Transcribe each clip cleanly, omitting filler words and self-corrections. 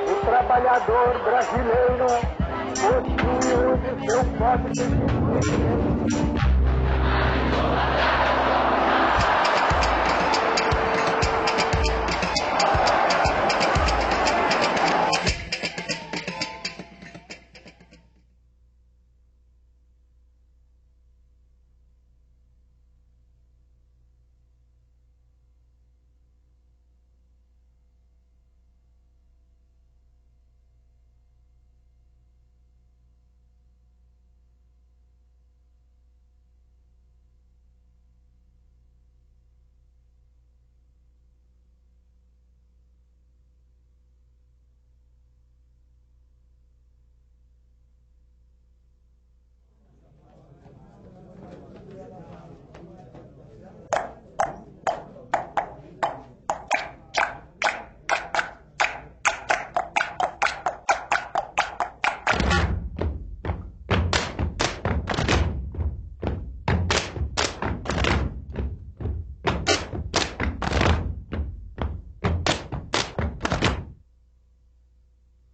O trabalhador brasileiro possui hoje seu próprio.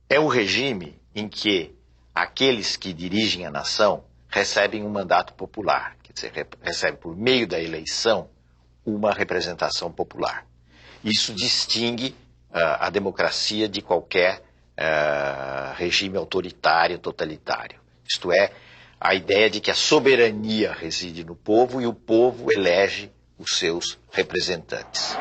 É o regime em que aqueles que dirigem a nação recebem um mandato popular, quer dizer, recebem por meio da eleição uma representação popular. Isso distingue a democracia de qualquer regime autoritário, totalitário. Isto é, a ideia de que a soberania reside no povo e o povo elege os seus representantes.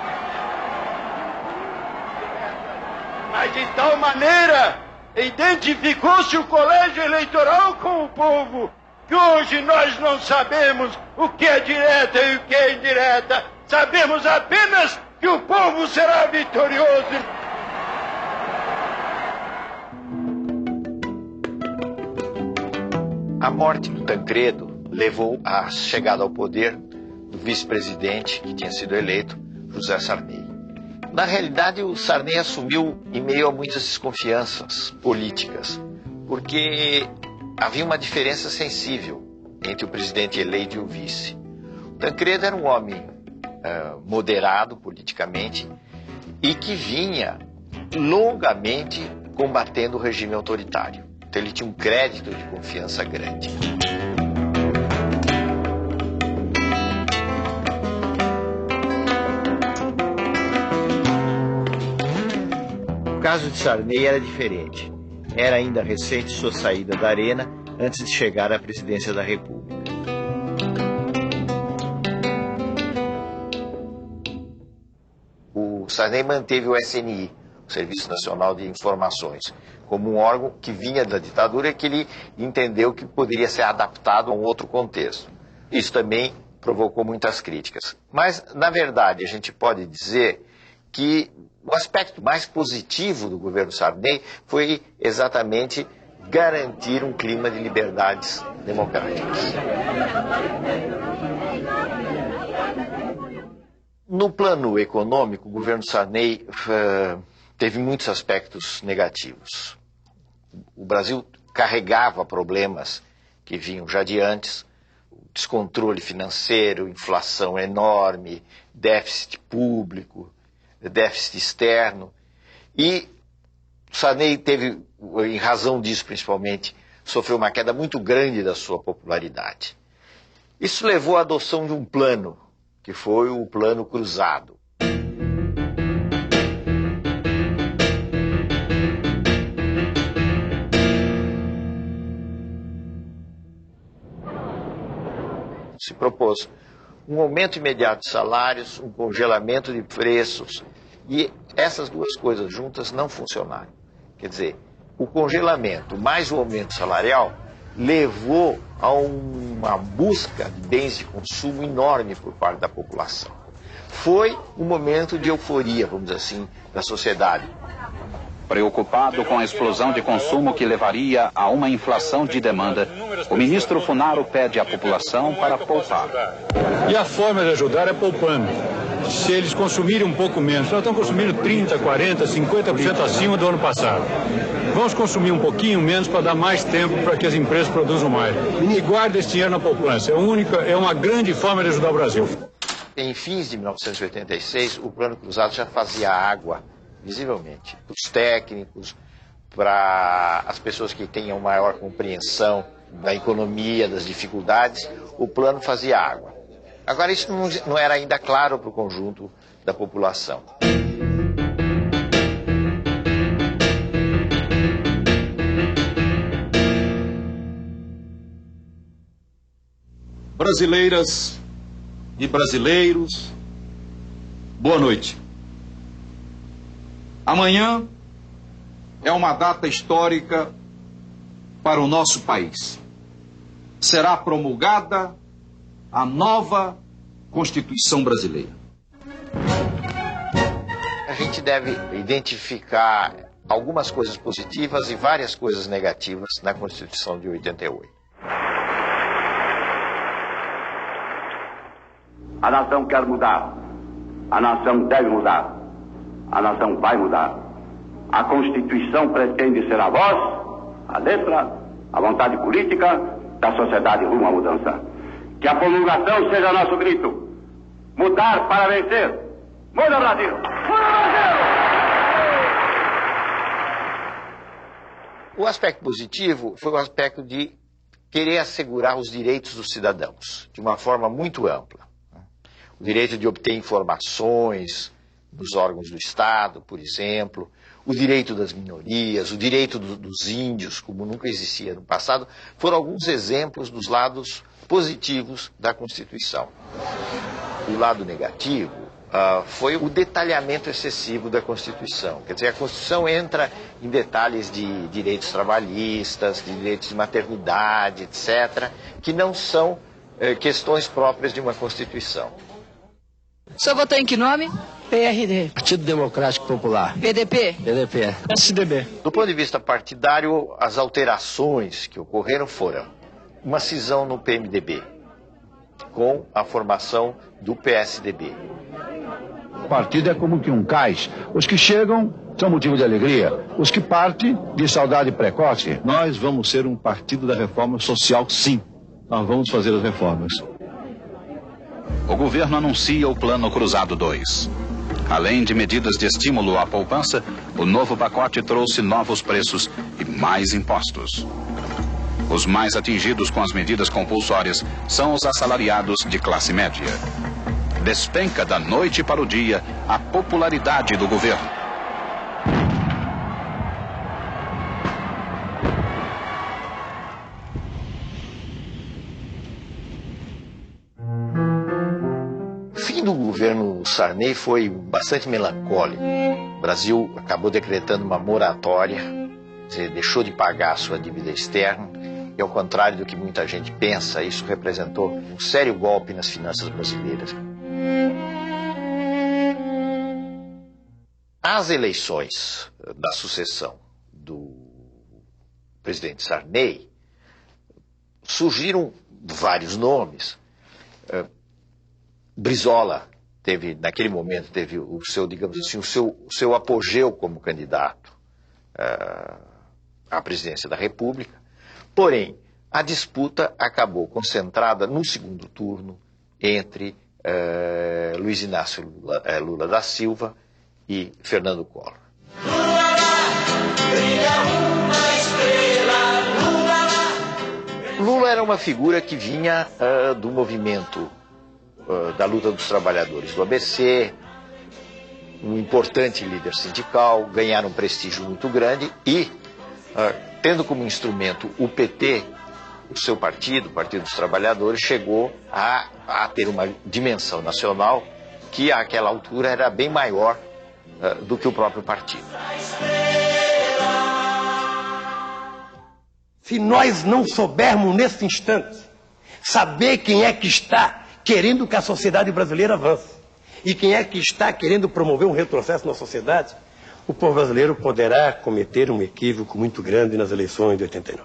Mas de tal maneira identificou-se o colégio eleitoral com o povo, que hoje nós não sabemos o que é direta e o que é indireta. Sabemos apenas que o povo será vitorioso. A morte do Tancredo levou à chegada ao poder do vice-presidente, que tinha sido eleito, José Sarney. Na realidade, o Sarney assumiu em meio a muitas desconfianças políticas, porque havia uma diferença sensível entre o presidente eleito e o vice. O Tancredo era um homem moderado politicamente e que vinha longamente combatendo o regime autoritário. Então ele tinha um crédito de confiança grande. O caso de Sarney era diferente. Era ainda recente sua saída da arena antes de chegar à presidência da República. O Sarney manteve o SNI, o Serviço Nacional de Informações, como um órgão que vinha da ditadura e que ele entendeu que poderia ser adaptado a um outro contexto. Isso também provocou muitas críticas. Mas, na verdade, a gente pode dizer que o aspecto mais positivo do governo Sarney foi exatamente garantir um clima de liberdades democráticas. No plano econômico, o governo Sarney teve muitos aspectos negativos. O Brasil carregava problemas que vinham já de antes: descontrole financeiro, inflação enorme, déficit público, déficit externo. E Sarney teve, em razão disso principalmente, sofreu uma queda muito grande da sua popularidade. Isso levou à adoção de um plano, que foi o Plano Cruzado. Se propôs um aumento imediato de salários, um congelamento de preços, e essas duas coisas juntas não funcionaram. Quer dizer, o congelamento mais o aumento salarial levou a uma busca de bens de consumo enorme por parte da população. Foi um momento de euforia, vamos dizer assim, da sociedade. Preocupado com a explosão de consumo que levaria a uma inflação de demanda, o ministro Funaro pede à população para poupar. E a forma de ajudar é poupando. Se eles consumirem um pouco menos, nós estamos consumindo 30%, 40%, 50% acima do ano passado. Vamos consumir um pouquinho menos para dar mais tempo para que as empresas produzam mais. E guarda esse dinheiro na poupança. É uma grande forma de ajudar o Brasil. Em fins de 1986, o Plano Cruzado já fazia água, visivelmente, para os técnicos, para as pessoas que tenham maior compreensão da economia, das dificuldades, o plano fazia água. Agora, isso não era ainda claro para o conjunto da população. Brasileiras e brasileiros, boa noite. Amanhã é uma data histórica para o nosso país. Será promulgada a nova Constituição brasileira. A gente deve identificar algumas coisas positivas e várias coisas negativas na Constituição de 88. A nação quer mudar. A nação deve mudar. A nação vai mudar. A Constituição pretende ser a voz, a letra, a vontade política da sociedade rumo à mudança. Que a promulgação seja nosso grito. Mudar para vencer. Muda, Brasil! Muda, Brasil! O aspecto positivo foi o aspecto de querer assegurar os direitos dos cidadãos, de uma forma muito ampla. O direito de obter informações dos órgãos do Estado, por exemplo, o direito das minorias, o direito dos índios, como nunca existia no passado, foram alguns exemplos dos lados positivos da Constituição. O lado negativo foi o detalhamento excessivo da Constituição. Quer dizer, a Constituição entra em detalhes de direitos trabalhistas, de direitos de maternidade, etc., que não são questões próprias de uma Constituição. O senhor votou em que nome? PRD. Partido Democrático Popular. PDP? PDP. PSDB. Do ponto de vista partidário, as alterações que ocorreram foram uma cisão no PMDB, com a formação do PSDB. O partido é como que um cais. Os que chegam são motivo de alegria. Os que partem, de saudade precoce. Nós vamos ser um partido da reforma social, sim. Nós vamos fazer as reformas. O governo anuncia o Plano Cruzado 2. Além de medidas de estímulo à poupança, o novo pacote trouxe novos preços e mais impostos. Os mais atingidos com as medidas compulsórias são os assalariados de classe média. Despenca da noite para o dia a popularidade do governo. O fim do governo Sarney foi bastante melancólico. O Brasil acabou decretando uma moratória, quer dizer, deixou de pagar a sua dívida externa, e ao contrário do que muita gente pensa, isso representou um sério golpe nas finanças brasileiras. As eleições da sucessão do presidente Sarney surgiram vários nomes. Brizola naquele momento, teve o seu, digamos assim, o seu apogeu como candidato à presidência da República. Porém, a disputa acabou concentrada no segundo turno entre Luiz Inácio Lula da Silva e Fernando Collor. Lula era uma figura que vinha do movimento da luta dos trabalhadores do ABC, um importante líder sindical, ganharam um prestígio muito grande e, tendo como instrumento o PT, o seu partido, o Partido dos Trabalhadores, chegou a ter uma dimensão nacional que, àquela altura, era bem maior do que o próprio partido. Se nós não soubermos, nesse instante, saber quem é que está querendo que a sociedade brasileira avance e quem é que está querendo promover um retrocesso na sociedade, o povo brasileiro poderá cometer um equívoco muito grande nas eleições de 89.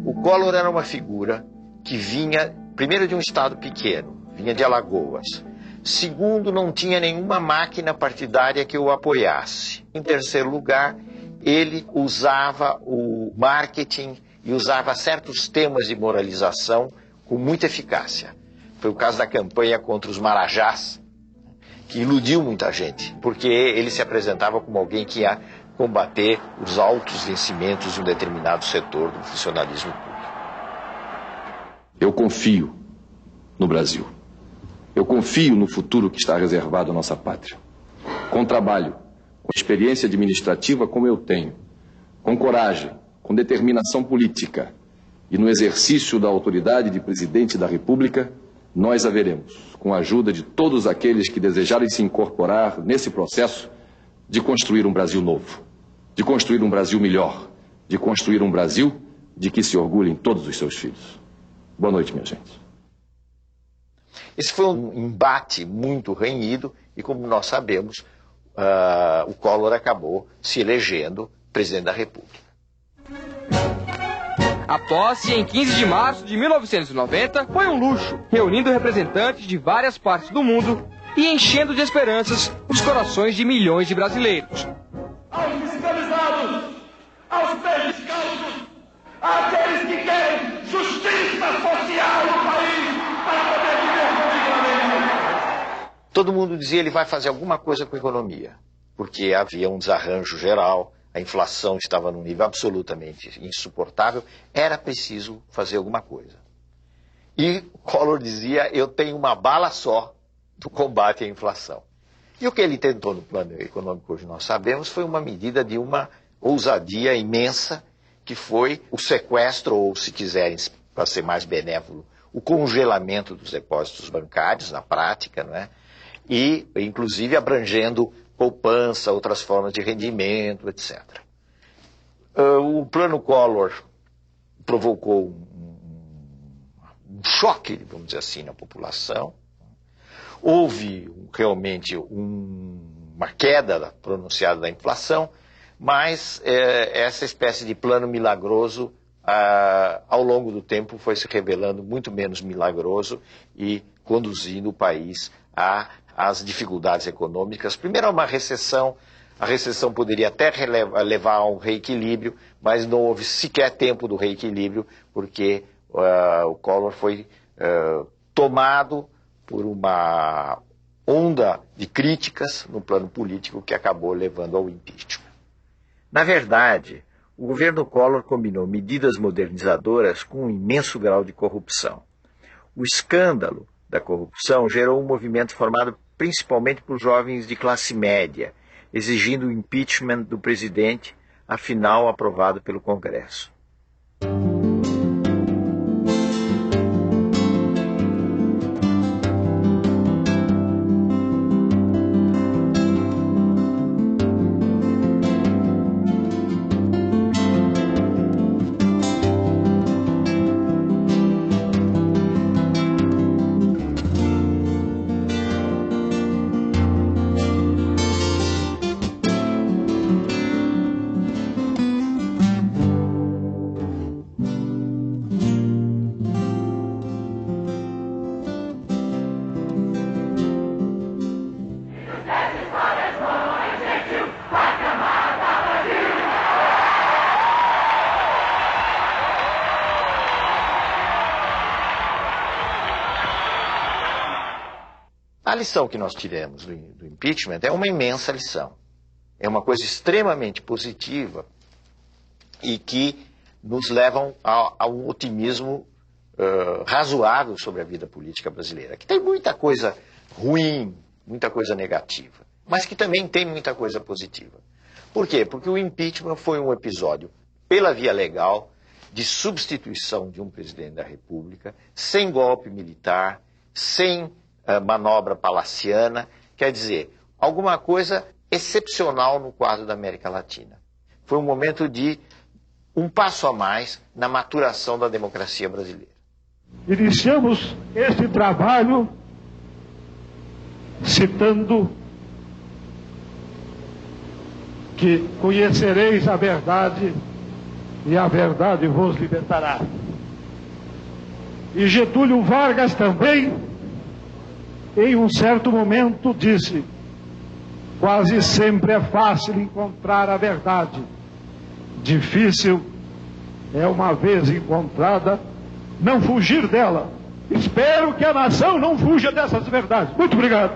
O Collor era uma figura que vinha, primeiro, de um estado pequeno, vinha de Alagoas, Segundo, não tinha nenhuma máquina partidária que o apoiasse. Em terceiro lugar, ele usava o marketing e usava certos temas de moralização com muita eficácia. Foi o caso da campanha contra os marajás, que iludiu muita gente, porque ele se apresentava como alguém que ia combater os altos vencimentos de um determinado setor do funcionalismo público. Eu confio no Brasil. Eu confio no futuro que está reservado à nossa pátria. Com trabalho, com experiência administrativa como eu tenho, com coragem, com determinação política e no exercício da autoridade de presidente da República, nós haveremos, com a ajuda de todos aqueles que desejarem se incorporar nesse processo, de construir um Brasil novo, de construir um Brasil melhor, de construir um Brasil de que se orgulhem todos os seus filhos. Boa noite, minha gente. Esse foi um embate muito renhido e, como nós sabemos, o Collor acabou se elegendo presidente da República. A posse, em 15 de março de 1990, foi um luxo, reunindo representantes de várias partes do mundo e enchendo de esperanças os corações de milhões de brasileiros. Aos fiscalizados, aos prejudiciados, àqueles que querem justiça social no país para poder viver dignamente. Todo mundo dizia que ele vai fazer alguma coisa com a economia, porque havia um desarranjo geral, a inflação estava num nível absolutamente insuportável, era preciso fazer alguma coisa. E Collor dizia, eu tenho uma bala só do combate à inflação. E o que ele tentou no plano econômico, hoje nós sabemos, foi uma medida de uma ousadia imensa, que foi o sequestro, ou se quiserem, para ser mais benévolo, o congelamento dos depósitos bancários, na prática, não é? E, inclusive, abrangendo poupança, outras formas de rendimento, etc. O plano Collor provocou um choque, vamos dizer assim, na população. Houve realmente uma queda pronunciada da inflação, mas essa espécie de plano milagroso, ao longo do tempo, foi se revelando muito menos milagroso e conduzindo o país às dificuldades econômicas. Primeiro, a uma recessão. A recessão poderia até levar a um reequilíbrio, mas não houve sequer tempo do reequilíbrio, porque o Collor foi tomado por uma onda de críticas no plano político que acabou levando ao impeachment. Na verdade, o governo Collor combinou medidas modernizadoras com um imenso grau de corrupção. O escândalo da corrupção gerou um movimento formado principalmente por jovens de classe média, exigindo o impeachment do presidente, afinal aprovado pelo Congresso. A lição que nós tiramos do impeachment é uma imensa lição. É uma coisa extremamente positiva e que nos leva a um otimismo razoável sobre a vida política brasileira, que tem muita coisa ruim, muita coisa negativa, mas que também tem muita coisa positiva. Por quê? Porque o impeachment foi um episódio, pela via legal, de substituição de um presidente da República, sem golpe militar, sem manobra palaciana, quer dizer, alguma coisa excepcional no quadro da América Latina. Foi um momento de um passo a mais na maturação da democracia brasileira. Iniciamos esse trabalho citando que conhecereis a verdade e a verdade vos libertará. E Getúlio Vargas também em um certo momento disse: quase sempre é fácil encontrar a verdade. Difícil é, uma vez encontrada, não fugir dela. Espero que a nação não fuja dessas verdades. Muito obrigado.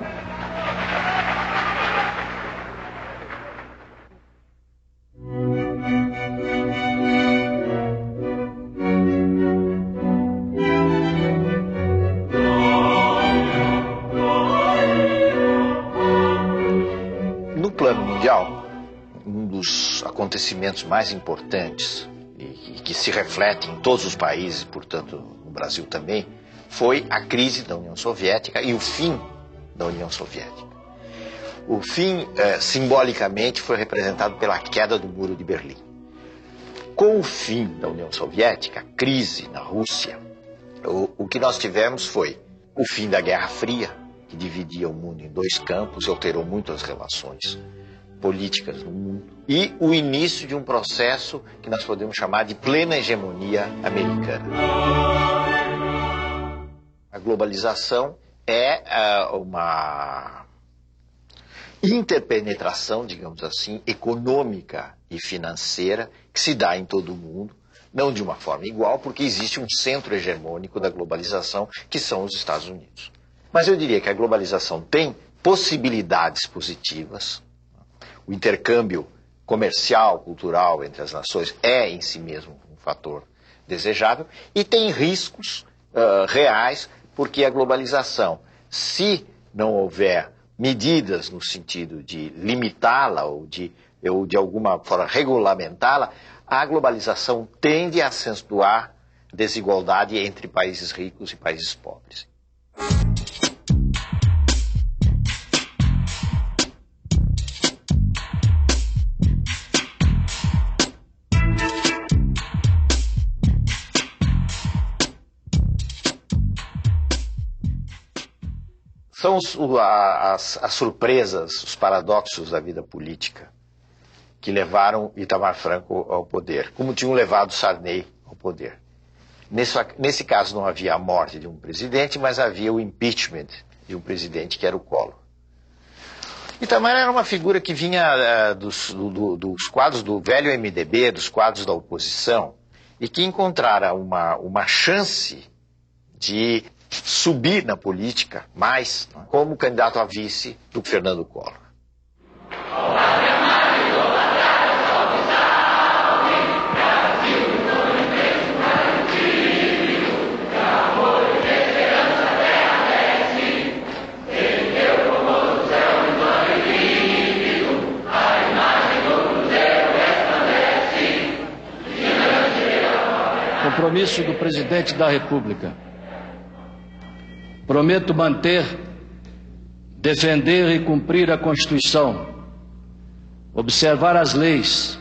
No plano mundial, um dos acontecimentos mais importantes e que se reflete em todos os países, portanto no Brasil também, foi a crise da União Soviética e o fim da União Soviética. O fim, simbolicamente, foi representado pela queda do Muro de Berlim. Com o fim da União Soviética, a crise na Rússia, o que nós tivemos foi o fim da Guerra Fria, que dividia o mundo em dois campos e alterou muito as relações políticas no mundo, e o início de um processo que nós podemos chamar de plena hegemonia americana. A globalização é uma interpenetração, digamos assim, econômica e financeira que se dá em todo o mundo, não de uma forma igual, porque existe um centro hegemônico da globalização, que são os Estados Unidos. Mas eu diria que a globalização tem possibilidades positivas. O intercâmbio comercial, cultural entre as nações é em si mesmo um fator desejável, e tem riscos reais, porque a globalização, se não houver medidas no sentido de limitá-la ou de alguma forma regulamentá-la, a globalização tende a acentuar desigualdade entre países ricos e países pobres. São as surpresas, os paradoxos da vida política que levaram Itamar Franco ao poder, como tinham levado Sarney ao poder. Nesse caso não havia a morte de um presidente, mas havia o impeachment de um presidente que era o Collor. Itamar era uma figura que vinha dos quadros do velho MDB, dos quadros da oposição, e que encontrara uma chance de subir na política mais como candidato a vice do Fernando Collor. Compromisso do Presidente da República. Prometo manter, defender e cumprir a Constituição, observar as leis,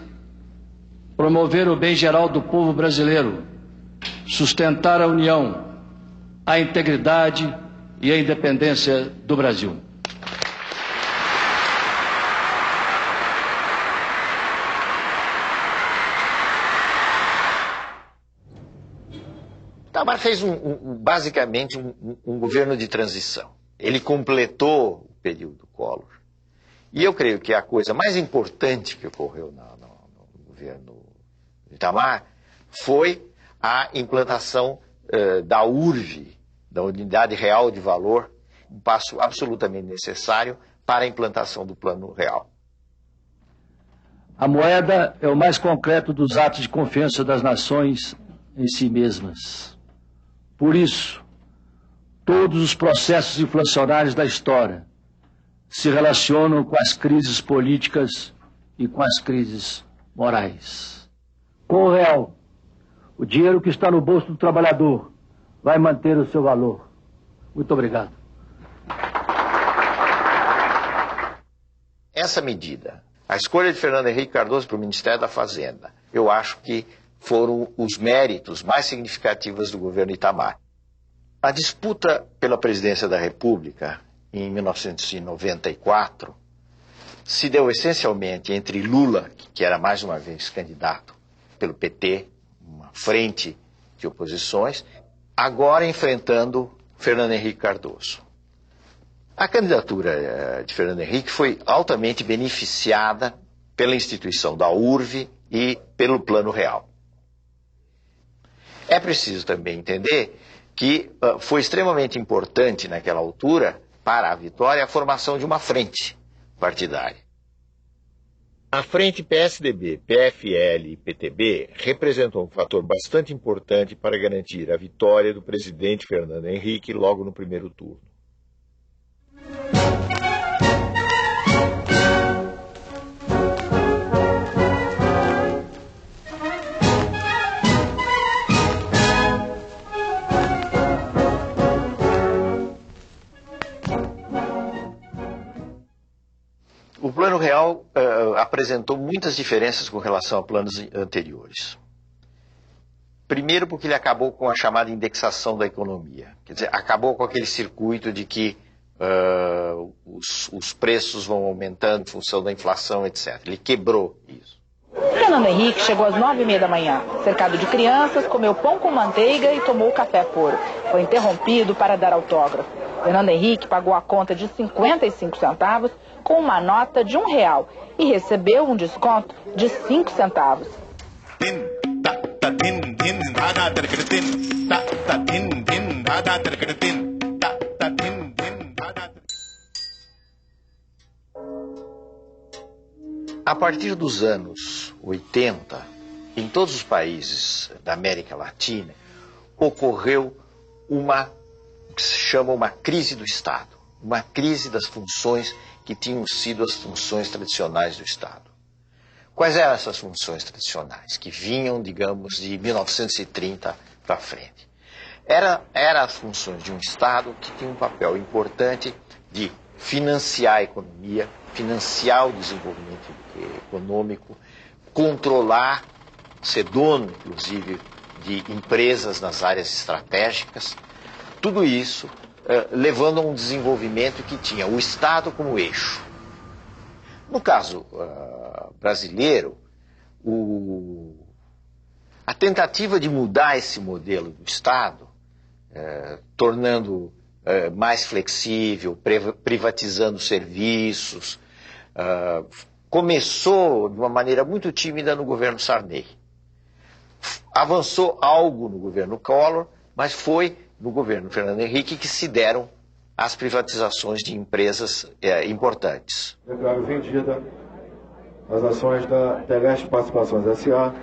promover o bem geral do povo brasileiro, sustentar a união, a integridade e a independência do Brasil. Itamar fez basicamente um governo de transição. Ele completou o período Collor. E eu creio que a coisa mais importante que ocorreu no governo de Itamar foi a implantação da URV, da Unidade Real de Valor, um passo absolutamente necessário para a implantação do Plano Real. A moeda é o mais concreto dos atos de confiança das nações em si mesmas. Por isso, todos os processos inflacionários da história se relacionam com as crises políticas e com as crises morais. Com o real, o dinheiro que está no bolso do trabalhador vai manter o seu valor. Muito obrigado. Essa medida, a escolha de Fernando Henrique Cardoso para o Ministério da Fazenda, eu acho que foram os méritos mais significativos do governo Itamar. A disputa pela presidência da República, em 1994, se deu essencialmente entre Lula, que era mais uma vez candidato pelo PT, uma frente de oposições, agora enfrentando Fernando Henrique Cardoso. A candidatura de Fernando Henrique foi altamente beneficiada pela instituição da URV e pelo Plano Real. É preciso também entender que foi extremamente importante naquela altura, para a vitória, a formação de uma frente partidária. A frente PSDB, PFL e PTB representou um fator bastante importante para garantir a vitória do presidente Fernando Henrique logo no primeiro turno. O Plano Real apresentou muitas diferenças com relação a planos anteriores. Primeiro porque ele acabou com a chamada indexação da economia. Quer dizer, acabou com aquele circuito de que os preços vão aumentando em função da inflação, etc. Ele quebrou isso. Fernando Henrique chegou às 9h30 da manhã. Cercado de crianças, comeu pão com manteiga e tomou café puro. Foi interrompido para dar autógrafo. Fernando Henrique pagou a conta de 55 centavos com uma nota de R$1 e recebeu um desconto de 5 centavos. A partir dos anos 80, em todos os países da América Latina, ocorreu uma que se chama uma crise do Estado, uma crise das funções que tinham sido as funções tradicionais do Estado. Quais eram essas funções tradicionais, que vinham, digamos, de 1930 para frente? Eram as funções de um Estado que tinha um papel importante de financiar a economia, financiar o desenvolvimento econômico, controlar, ser dono, inclusive, de empresas nas áreas estratégicas. Tudo isso levando a um desenvolvimento que tinha o Estado como eixo. No caso brasileiro, a tentativa de mudar esse modelo do Estado, tornando mais flexível, privatizando serviços, começou de uma maneira muito tímida no governo Sarney. Avançou algo no governo Collor, mas foi no governo Fernando Henrique que se deram as privatizações de empresas importantes. Declaro vendida as ações da Teleste Participações S.A.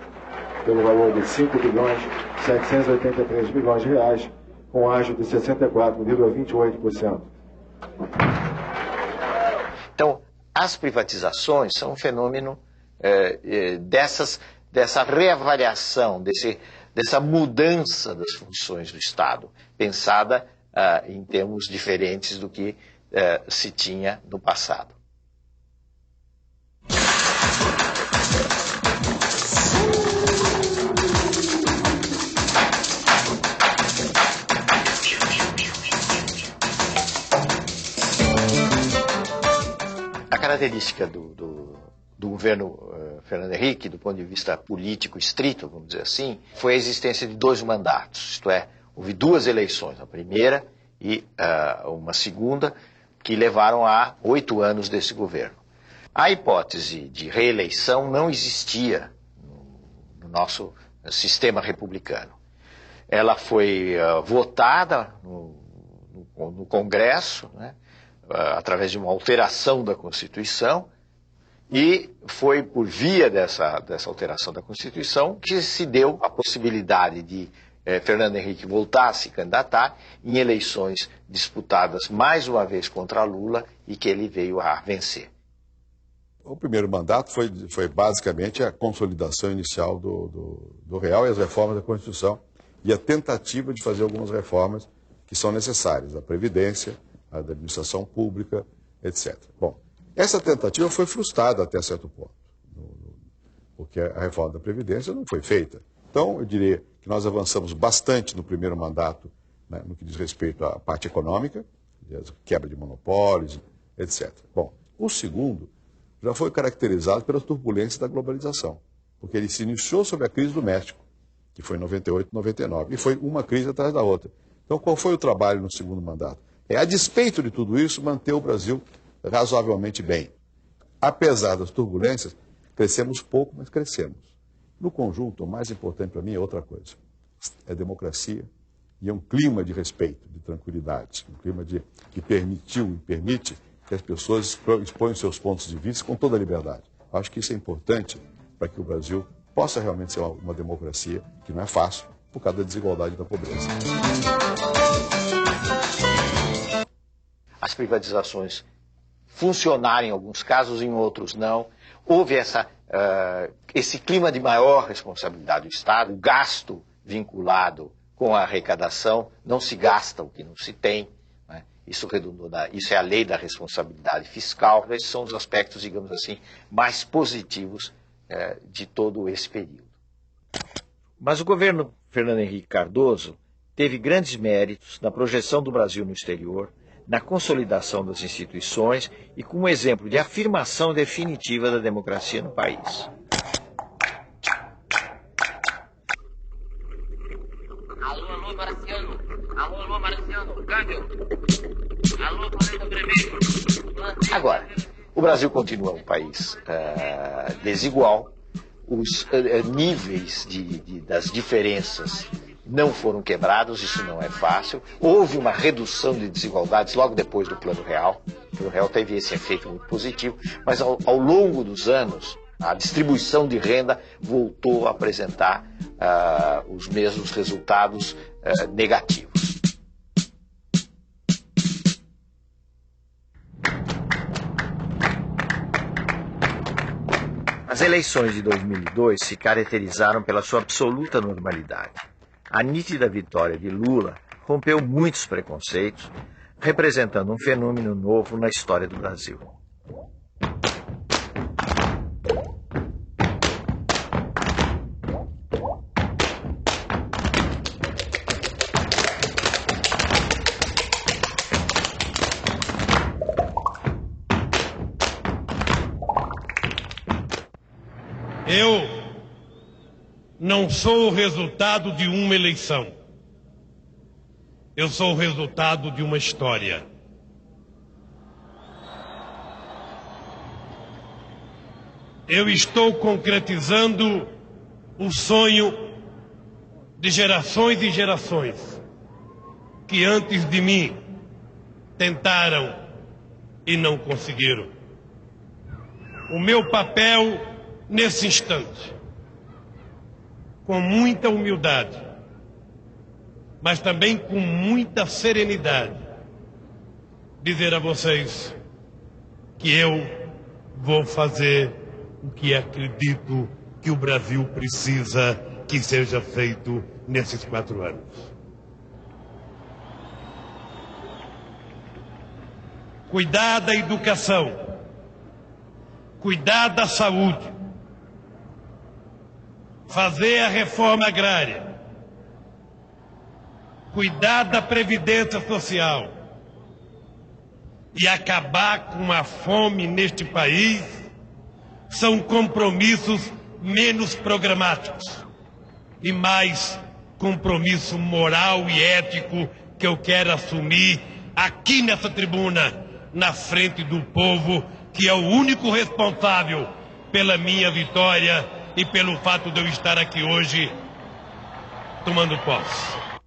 pelo valor de R$5.783 bilhões, com ágio de 64,28%. Então, as privatizações são um fenômeno dessa reavaliação, dessa mudança das funções do Estado, pensada em termos diferentes do que se tinha no passado. A característica do governo Fernando Henrique, do ponto de vista político estrito, vamos dizer assim, foi a existência de 2 mandatos, isto é, houve 2 eleições, a primeira e uma segunda, que levaram a 8 anos desse governo. A hipótese de reeleição não existia no nosso sistema republicano. Ela foi votada no Congresso, né, através de uma alteração da Constituição, e foi por via dessa alteração da Constituição que se deu a possibilidade de Fernando Henrique voltar a se candidatar em eleições disputadas mais uma vez contra Lula e que ele veio a vencer. O primeiro mandato foi basicamente a consolidação inicial do Real e as reformas da Constituição e a tentativa de fazer algumas reformas que são necessárias, a Previdência, a da administração pública, etc. Bom, essa tentativa foi frustrada até certo ponto, porque a reforma da Previdência não foi feita. Então, eu diria que nós avançamos bastante no primeiro mandato, né, no que diz respeito à parte econômica, quebra de monopólios, etc. Bom, o segundo já foi caracterizado pelas turbulências da globalização, porque ele se iniciou sob a crise do México, que foi em 98, 99, e foi uma crise atrás da outra. Então, qual foi o trabalho no segundo mandato? A despeito de tudo isso, manter o Brasil razoavelmente bem. Apesar das turbulências, crescemos pouco, mas crescemos. No conjunto, o mais importante para mim é outra coisa. É democracia e é um clima de respeito, de tranquilidade. Um clima que permitiu e permite que as pessoas exponham seus pontos de vista com toda a liberdade. Acho que isso é importante para que o Brasil possa realmente ser uma democracia, que não é fácil, por causa da desigualdade e da pobreza. As privatizações funcionaram em alguns casos, em outros não. Houve esse clima de maior responsabilidade do Estado, o gasto vinculado com a arrecadação, não se gasta o que não se tem. Né? Isso é a lei da responsabilidade fiscal. Esses são os aspectos, digamos assim, mais positivos de todo esse período. Mas o governo Fernando Henrique Cardoso teve grandes méritos na projeção do Brasil no exterior, na consolidação das instituições e como exemplo de afirmação definitiva da democracia no país. Alô, Marciano. Alô, Marciano. Câmbio. Alô, coleta vermelho. Agora, o Brasil continua um país desigual. Os níveis das diferenças não foram quebrados, isso não é fácil. Houve uma redução de desigualdades logo depois do Plano Real. O Plano Real teve esse efeito muito positivo, mas ao longo dos anos, a distribuição de renda voltou a apresentar os mesmos resultados negativos. As eleições de 2002 se caracterizaram pela sua absoluta normalidade. A nítida vitória de Lula rompeu muitos preconceitos, representando um fenômeno novo na história do Brasil. Eu não sou o resultado de uma eleição. Eu sou o resultado de uma história. Eu estou concretizando o sonho de gerações e gerações que antes de mim tentaram e não conseguiram. O meu papel nesse instante, com muita humildade, mas também com muita serenidade, dizer a vocês que eu vou fazer o que acredito que o Brasil precisa que seja feito nesses 4 anos. Cuidar da educação, cuidar da saúde, fazer a reforma agrária, cuidar da previdência social e acabar com a fome neste país são compromissos menos programáticos e mais compromisso moral e ético que eu quero assumir aqui nessa tribuna, na frente do povo, que é o único responsável pela minha vitória e pelo fato de eu estar aqui hoje tomando posse.